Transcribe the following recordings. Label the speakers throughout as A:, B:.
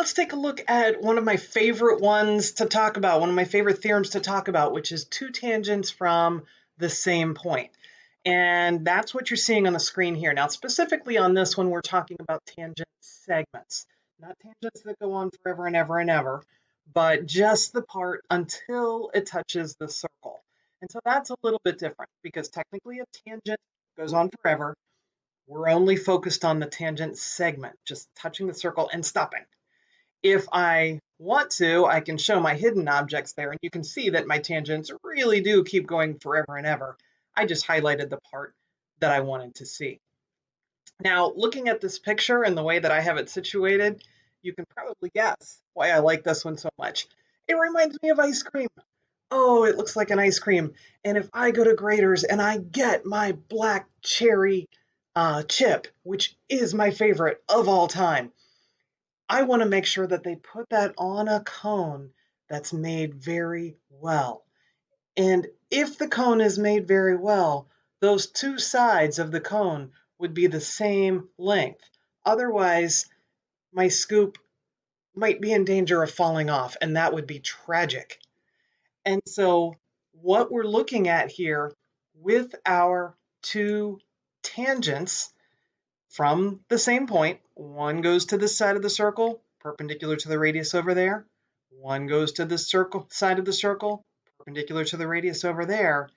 A: let's take a look at one of my favorite ones to talk about, one of my favorite theorems to talk about, which is two tangents from the same point. And that's what you're seeing on the screen here. Now, specifically on this one, we're talking about tangent segments, not tangents that go on forever and ever and ever, but just the part until it touches the circle. And so that's a little bit different because technically a tangent goes on forever. We're only focused on the tangent segment, just touching the circle and stopping. If I want to, I can show my hidden objects there, and you can see that my tangents really do keep going forever and ever. I just highlighted the part that I wanted to see. Now, looking at this picture and the way that I have it situated, you can probably guess why I like this one so much. It reminds me of ice cream. Oh, it looks like an ice cream. And if I go to Grater's and I get my black cherry chip, which is my favorite of all time, I want to make sure that they put that on a cone that's made very well. And if the cone is made very well, those two sides of the cone would be the same length. Otherwise, my scoop might be in danger of falling off, and that would be tragic. And so what we're looking at here with our two tangents from the same point, one goes to this side of the circle, perpendicular to the radius over there. One goes to the circle side of the circle, perpendicular to the radius over there.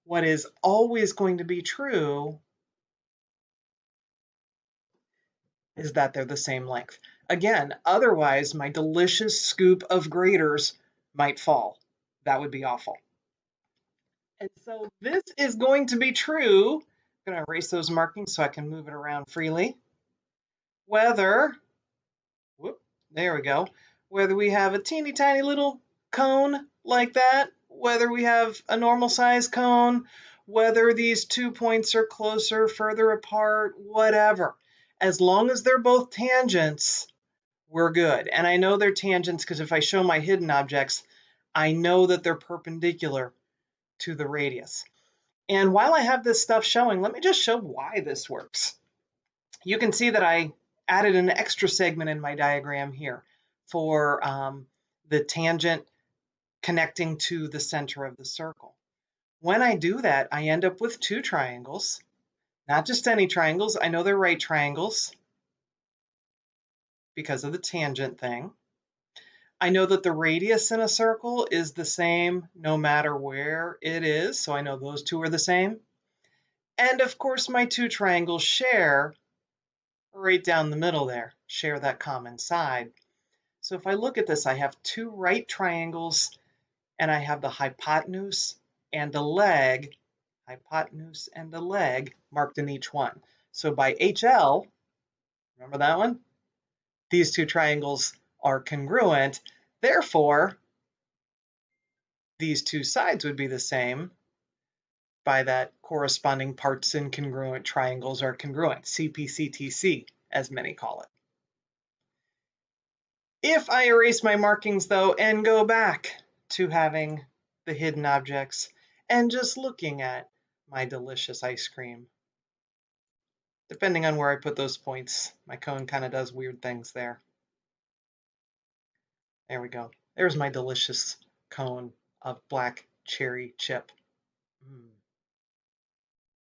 A: What is always going to be true is that they're the same length. Again, otherwise my delicious scoop of graters might fall. That would be awful. And so this is going to be true. I'm going to erase those markings so I can move it around freely. Whether there we go. Whether we have a teeny tiny little cone like that, whether we have a normal size cone, whether these 2 points are closer, further apart, whatever. As long as they're both tangents, we're good. And I know they're tangents because if I show my hidden objects, I know that they're perpendicular to the radius. And while I have this stuff showing, let me just show why this works. You can see that I added an extra segment in my diagram here for the tangent connecting to the center of the circle. When I do that, I end up with two triangles, not just any triangles. I know they're right triangles because of the tangent thing. I know that the radius in a circle is the same no matter where it is, so I know those two are the same. And of course, my two triangles share right down the middle there, share that common side. So if I look at this, I have two right triangles, and I have the hypotenuse and the leg, marked in each one. So by HL, remember that one? These two triangles are congruent. Therefore, these two sides would be the same. By that, corresponding parts in congruent triangles are congruent, CPCTC, as many call it. If I erase my markings, though, and go back to having the hidden objects and just looking at my delicious ice cream, depending on where I put those points, my cone kind of does weird things there. There we go. There's my delicious cone of black cherry chip.